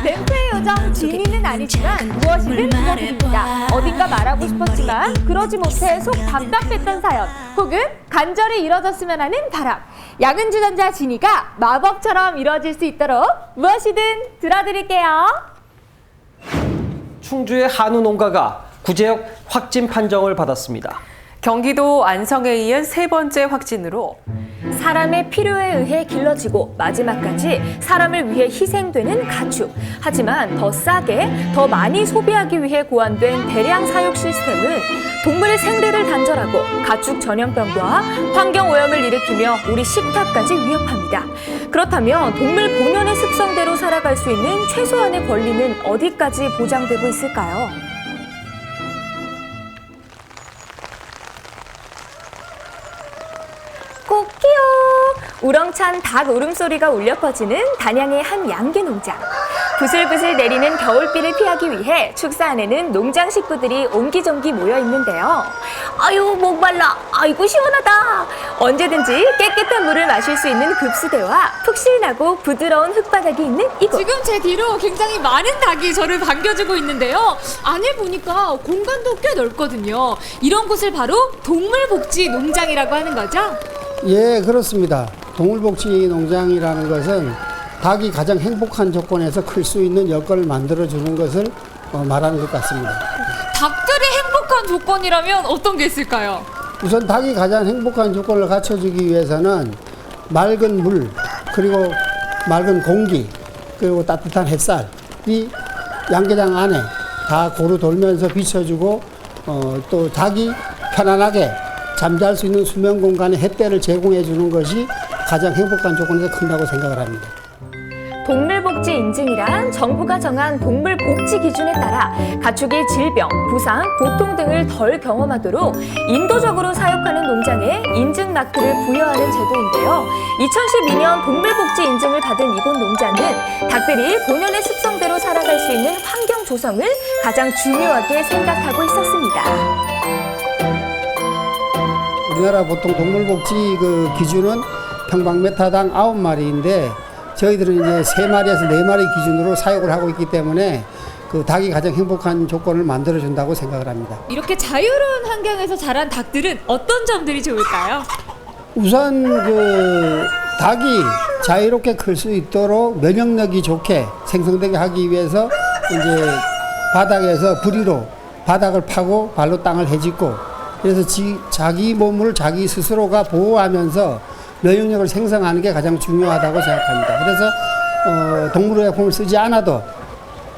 램프의 요정 지니는 아니지만 무엇이든 들려드립니다. 어딘가 말하고 싶었지만 그러지 못해 속 답답했던 사연 혹은 간절히 이뤄졌으면 하는 바람. 야근주전자 지니가 마법처럼 이루어질 수 있도록 무엇이든 들어드릴게요. 충주의 한우 농가가 구제역 확진 판정을 받았습니다. 경기도 안성에 이은 세 번째 확진으로 사람의 필요에 의해 길러지고 마지막까지 사람을 위해 희생되는 가축. 하지만 더 싸게, 더 많이 소비하기 위해 고안된 대량 사육 시스템은 동물의 생대를 단절하고 가축 전염병과 환경오염을 일으키며 우리 식탁까지 위협합니다. 그렇다면 동물 본연의 습성대로 살아갈 수 있는 최소한의 권리는 어디까지 보장되고 있을까요? 꼭기요! 우렁찬 닭 울음소리가 울려 퍼지는 단양의 한 양계 농장. 부슬부슬 내리는 겨울비를 피하기 위해 축사 안에는 농장 식구들이 옹기종기 모여 있는데요. 아유, 목 말라. 아이고, 시원하다. 언제든지 깨끗한 물을 마실 수 있는 급수대와 푹신하고 부드러운 흙바닥이 있는 이곳. 지금 제 뒤로 굉장히 많은 닭이 저를 반겨주고 있는데요. 안을 보니까 공간도 꽤 넓거든요. 이런 곳을 바로 동물복지 농장이라고 하는 거죠? 예, 그렇습니다. 동물복지농장이라는 것은 닭이 가장 행복한 조건에서 클 수 있는 여건을 만들어주는 것을 말하는 것 같습니다. 닭들이 행복한 조건이라면 어떤 게 있을까요? 우선 닭이 가장 행복한 조건을 갖춰주기 위해서는 맑은 물, 그리고 맑은 공기, 그리고 따뜻한 햇살이 양계장 안에 다 고루 돌면서 비춰주고 또 닭이 편안하게 잠잘 수 있는 수면 공간에 햇볕을 제공해 주는 것이 가장 행복한 조건에서 큰다고 생각을 합니다. 동물복지 인증이란 정부가 정한 동물복지 기준에 따라 가축이 질병, 부상, 고통 등을 덜 경험하도록 인도적으로 사육하는 농장에 인증 마크를 부여하는 제도인데요. 2012년 동물복지 인증을 받은 이곳 농장은 닭들이 본연의 습성대로 살아갈 수 있는 환경 조성을 가장 중요하게 생각하고 있었습니다. 우리나라 보통 동물복지 기준은 평방메타당 9마리인데 저희들은 이제 3마리에서 4마리 기준으로 사육을 하고 있기 때문에 닭이 가장 행복한 조건을 만들어준다고 생각을 합니다. 이렇게 자유로운 환경에서 자란 닭들은 어떤 점들이 좋을까요? 우선 닭이 자유롭게 클 수 있도록 면역력이 좋게 생성되게 하기 위해서 이제 바닥에서 부리로 바닥을 파고 발로 땅을 헤집고 그래서 자기 몸을 자기 스스로가 보호하면서 면역력을 생성하는 게 가장 중요하다고 생각합니다. 그래서 동물의약품을 쓰지 않아도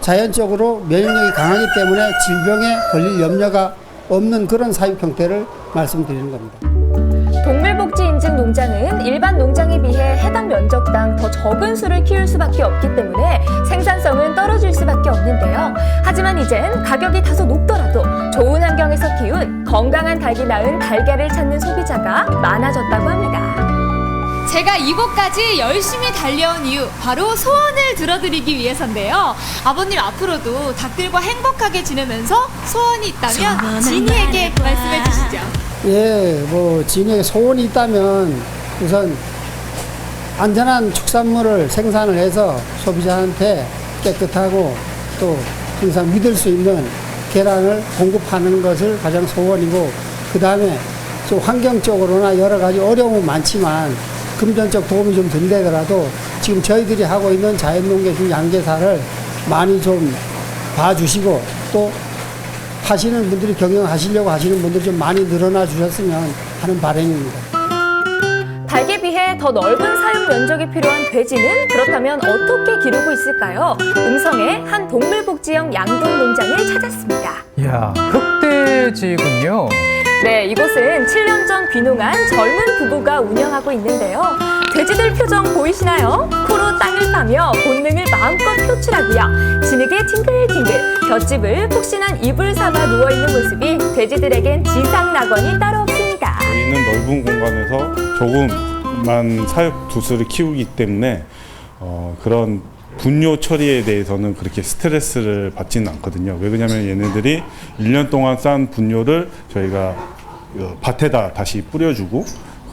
자연적으로 면역력이 강하기 때문에 질병에 걸릴 염려가 없는 그런 사육 형태를 말씀드리는 겁니다. 동물복지 인증 농장은 일반 농장에 비해 해당 면적당 더 적은 수를 키울 수밖에 없기 때문에 생산성은 떨어질 수밖에 없는데요. 하지만 이젠 가격이 다소 높더라도 좋은 환경에서 키운 건강한 닭이 낳은 달걀을 찾는 소비자가 많아졌다고 합니다. 제가 이곳까지 열심히 달려온 이유 바로 소원을 들어드리기 위해서인데요. 아버님 앞으로도 닭들과 행복하게 지내면서 소원이 있다면 지니에게 말씀해 주시죠. 예, 지니에게 소원이 있다면 우선 안전한 축산물을 생산을 해서 소비자한테 깨끗하고 또 항상 믿을 수 있는 계란을 공급하는 것을 가장 소원이고 그 다음에 좀 환경적으로나 여러 가지 어려움은 많지만 금전적 도움이 좀 된다더라도 지금 저희들이 하고 있는 자연농계 중 양계사를 많이 좀 봐주시고 또 하시는 분들이 경영하시려고 하시는 분들이 좀 많이 늘어나 주셨으면 하는 바람입니다. 닭에 비해 더 넓은 사육 면적이 필요한 돼지는 그렇다면 어떻게 기르고 있을까요? 음성의 한 동물복지형 양분 농장을 찾았습니다. 이야, 흑돼지군요. 네, 이곳은 7년 전 귀농한 젊은 부부가 운영하고 있는데요. 돼지들 표정 보이시나요? 코로 땅을 파며 본능을 마음껏 표출하고요. 진흙에 팅글팅글 볏짚을 푹신한 이불 삼아 누워있는 모습이 돼지들에겐 지상낙원이 따로 없습니다. 저희는 넓은 공간에서 조금만 사육 두수를 키우기 때문에 그런 분뇨 처리에 대해서는 그렇게 스트레스를 받지는 않거든요. 왜 그러냐면 얘네들이 1년 동안 쌓은 분뇨를 저희가 밭에다 다시 뿌려주고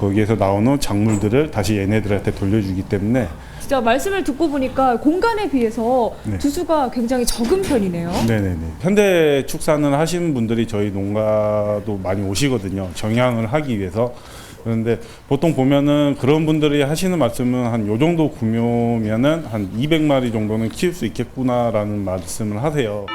거기에서 나오는 작물들을 다시 얘네들한테 돌려주기 때문에 진짜 말씀을 듣고 보니까 공간에 비해서 네. 두수가 굉장히 적은 편이네요. 네네네. 현대 축산을 하시는 분들이 저희 농가도 많이 오시거든요. 정향을 하기 위해서. 그런데 보통 보면은 그런 분들이 하시는 말씀은 한 요 정도 규모면은 한 200마리 정도는 키울 수 있겠구나라는 말씀을 하세요.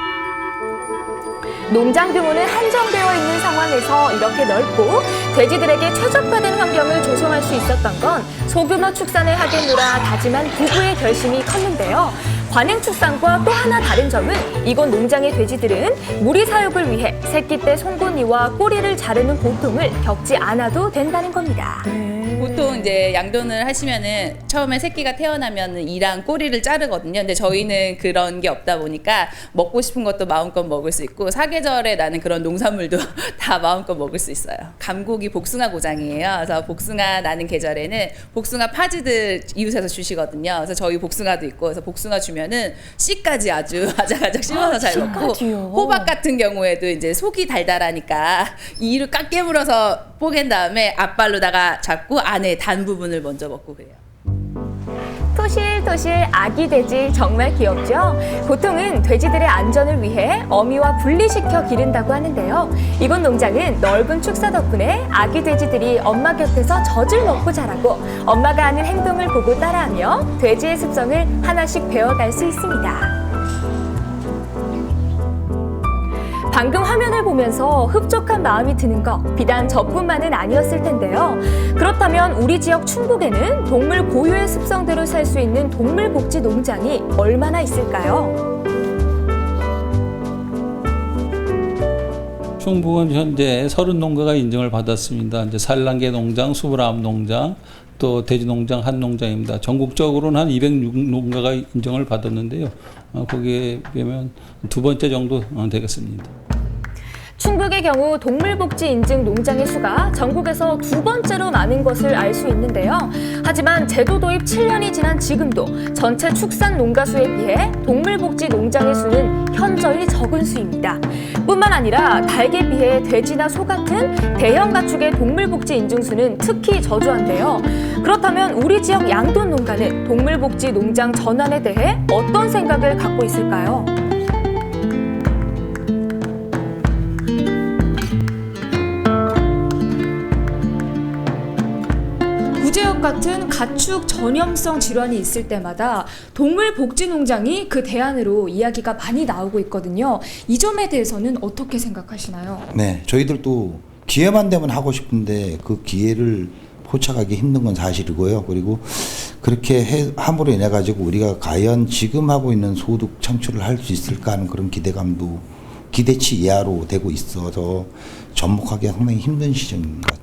농장 규모는 한정되어 있는 상황에서 이렇게 넓고 돼지들에게 최적화된 환경을 조성할 수 있었던 건 소규모 축산을 하겠노라 다짐한 부부의 결심이 컸는데요. 관행 축산과 또 하나 다른 점은 이곳 농장의 돼지들은 무리 사육을 위해 새끼 때 송곳니와 꼬리를 자르는 고통을 겪지 않아도 된다는 겁니다. 보통 이제 양돈을 하시면은 처음에 새끼가 태어나면은 이랑 꼬리를 자르거든요. 근데 저희는 그런 게 없다 보니까 먹고 싶은 것도 마음껏 먹을 수 있고 사계절에 나는 그런 농산물도 다 마음껏 먹을 수 있어요. 감곡이 복숭아 고장이에요. 그래서 복숭아 나는 계절에는 복숭아 파지들 이웃에서 주시거든요. 그래서 저희 복숭아도 있고 그래서 복숭아 주면은 씨까지 아주 아작아작 씹어서 잘 먹고 호박 같은 경우에도 이제 속이 달달하니까 이를 깍 깨물어서 뽀갠 다음에 앞발로다가 잡고 안에 단 부분을 먼저 먹고 그래요. 토실토실 아기 돼지 정말 귀엽죠? 보통은 돼지들의 안전을 위해 어미와 분리시켜 기른다고 하는데요. 이곳 농장은 넓은 축사 덕분에 아기 돼지들이 엄마 곁에서 젖을 먹고 자라고 엄마가 하는 행동을 보고 따라하며 돼지의 습성을 하나씩 배워갈 수 있습니다. 방금 화면을 보면서 흡족한 마음이 드는 거 비단 저뿐만은 아니었을 텐데요. 그렇다면 우리 지역 충북에는 동물 고유의 습성대로 살 수 있는 동물복지 농장이 얼마나 있을까요? 충북은 현재 30농가가 인증을 받았습니다. 이제 산란계 농장, 29농장, 또 돼지 농장 한 농장입니다. 전국적으로는 한 206농가가 인정을 받았는데요. 거기에 비하면 두 번째 정도 되겠습니다. 충북의 경우 동물복지 인증 농장의 수가 전국에서 두 번째로 많은 것을 알 수 있는데요. 하지만 제도 도입 7년이 지난 지금도 전체 축산 농가 수에 비해 동물복지 농장의 수는 현저히 적은 수입니다. 뿐만 아니라 닭에 비해 돼지나 소 같은 대형 가축의 동물복지 인증수는 특히 저조한데요. 그렇다면 우리 지역 양돈 농가는 동물복지 농장 전환에 대해 어떤 생각을 갖고 있을까요? 구제역 같은 가축 전염성 질환이 있을 때마다 동물복지농장이 그 대안으로 이야기가 많이 나오고 있거든요. 이 점에 대해서는 어떻게 생각하시나요? 네, 저희들도 기회만 되면 하고 싶은데 그 기회를 포착하기 힘든 건 사실이고요. 그리고 그렇게 함으로 인해 가지고 우리가 과연 지금 하고 있는 소득 창출을 할 수 있을까 하는 그런 기대감도 기대치 이하로 되고 있어서 접목하기가 상당히 힘든 시점입니다.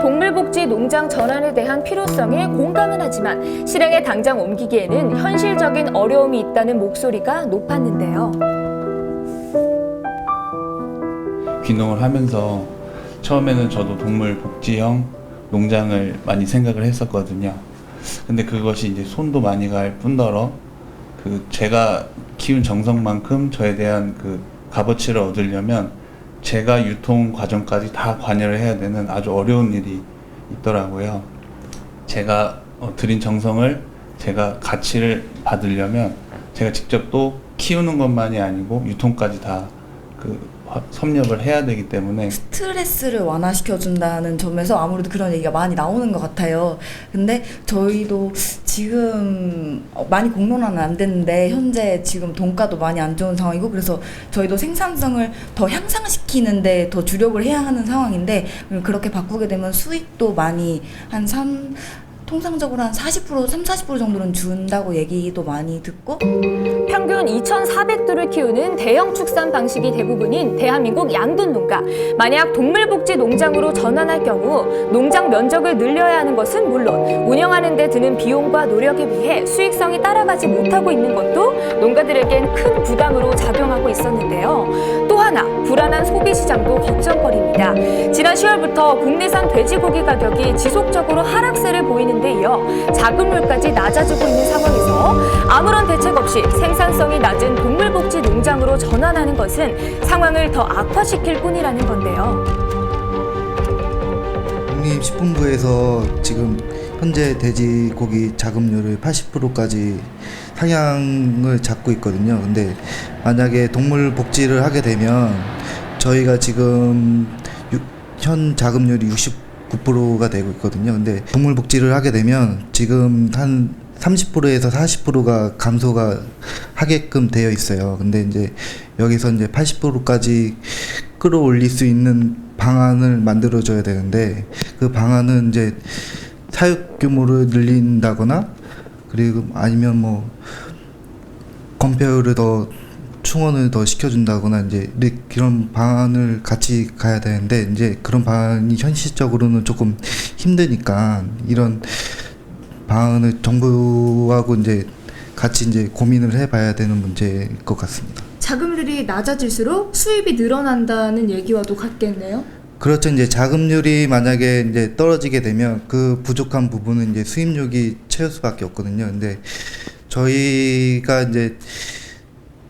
동물복지 농장 전환에 대한 필요성에 공감은 하지만 실행에 당장 옮기기에는 현실적인 어려움이 있다는 목소리가 높았는데요. 귀농을 하면서 처음에는 저도 동물복지형 농장을 많이 생각을 했었거든요. 근데 그것이 이제 손도 많이 갈 뿐더러 그 제가 키운 정성만큼 저에 대한 그 값어치를 얻으려면 제가 유통 과정까지 다 관여를 해야 되는 아주 어려운 일이 있더라고요. 제가 들인 정성을 제가 가치를 받으려면 제가 직접 또 키우는 것만이 아니고 유통까지 다 섭렵을 해야 되기 때문에 스트레스를 완화시켜준다는 점에서 아무래도 그런 얘기가 많이 나오는 것 같아요. 근데 저희도 지금 많이 공론화는 안 됐는데 현재 지금 돈가도 많이 안 좋은 상황이고 그래서 저희도 생산성을 더 향상시키는데 더 주력을 해야 하는 상황인데 그렇게 바꾸게 되면 수익도 많이 통상적으로 한 40% 정도는 준다고 얘기도 많이 듣고 평균 2,400두를 키우는 대형 축산 방식이 대부분인 대한민국 양돈 농가. 만약 동물복지 농장으로 전환할 경우 농장 면적을 늘려야 하는 것은 물론 운영하는 데 드는 비용과 노력에 비해 수익성이 따라가지 못하고 있는 것도 농가들에겐 큰 부담으로 작용하고 있었는데요. 또 하나 불안한 소비 시장도 걱정거리입니다. 지난 10월부터 국내산 돼지고기 가격이 지속적으로 하락세를 보이는 데 이어 자급률까지 낮아지고 있는 상황에서 아무런 대책 없이 생산성이 낮은 동물복지 농장으로 전환하는 것은 상황을 더 악화시킬 뿐이라는 건데요. 농림식품부에서 지금 현재 돼지고기 자급률을 80%까지 상향을 잡고 있거든요. 근데 만약에 동물 복지를 하게 되면 저희가 지금 현 자급률이 69%가 되고 있거든요. 근데 동물 복지를 하게 되면 지금 한 30%에서 40%가 감소가 하게끔 되어 있어요. 근데 이제 여기서 이제 80%까지 끌어올릴 수 있는 방안을 만들어줘야 되는데 그 방안은 이제 사육 규모를 늘린다거나 그리고 아니면 뭐 건폐율을 더 충원을 더 시켜준다거나 이제 그런 방안을 같이 가야 되는데 이제 그런 방안이 현실적으로는 조금 힘드니까 이런 방안을 정부하고 이제 같이 이제 고민을 해봐야 되는 문제일 것 같습니다. 자급률이 낮아질수록 수입이 늘어난다는 얘기와도 같겠네요. 그렇죠. 이제 자급률이 만약에 이제 떨어지게 되면 그 부족한 부분은 이제 수입력이 채울 수밖에 없거든요. 근데 저희가 이제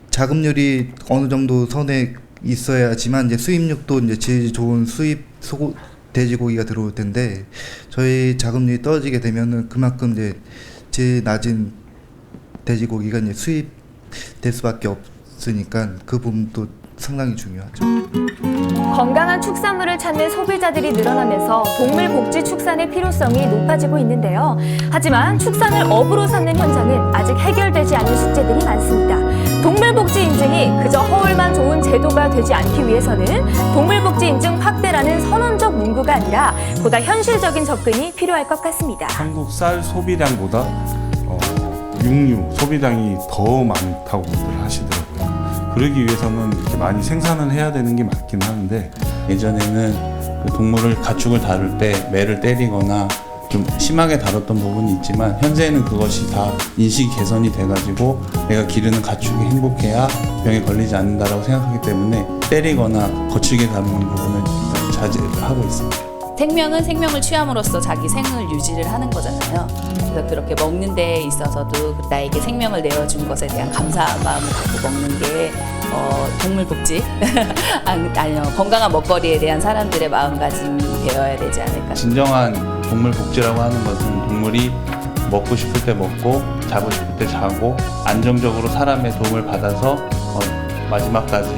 자급률이 어느 정도 선에 있어야지만 이제 수입력도 이제 질 좋은 돼지고기가 들어올 텐데 저희 자급률이 떨어지게 되면은 그만큼 이제 질 낮은 돼지고기가 이제 수입될 수밖에 없으니까 그 부분도 상당히 중요하죠. 건강한 축산물을 찾는 소비자들이 늘어나면서 동물 복지 축산의 필요성이 높아지고 있는데요. 하지만 축산을 업으로 삼는 현장은 아직 해결되지 않은 숙제들이 많습니다. 동물 복지 인증이 그저 허울만 좋은 제도가 되지 않기 위해서는 동물 복지 인증 확대라는 선언적 문구가 아니라 보다 현실적인 접근이 필요할 것 같습니다. 한국 쌀 소비량보다 육류 소비량이 더 많다고들 하시더라고요. 그러기 위해서는 이렇게 많이 생산을 해야 되는 게 맞긴 하는데 예전에는 그 동물을 가축을 다룰 때 매를 때리거나 좀 심하게 다뤘던 부분이 있지만 현재는 그것이 다 인식 개선이 돼가지고 내가 기르는 가축이 행복해야 병에 걸리지 않는다라고 생각하기 때문에 때리거나 거칠게 다루는 부분을 일단 자제를 하고 있습니다. 생명은 생명을 취함으로써 자기 생을 유지를 하는 거잖아요. 그래서 그렇게 먹는 데에 있어서도 나에게 생명을 내어준 것에 대한 감사 마음을 갖고 먹는 게 동물 복지 아니요 건강한 먹거리에 대한 사람들의 마음가짐이 되어야 되지 않을까. 진정한 동물 복지라고 하는 것은 동물이 먹고 싶을 때 먹고 자고 싶을 때 자고 안정적으로 사람의 도움을 받아서 마지막까지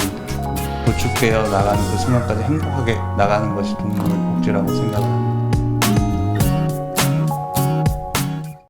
도축되어 나가는 그 순간까지 행복하게 나가는 것이 동물 복지라고 생각합니다.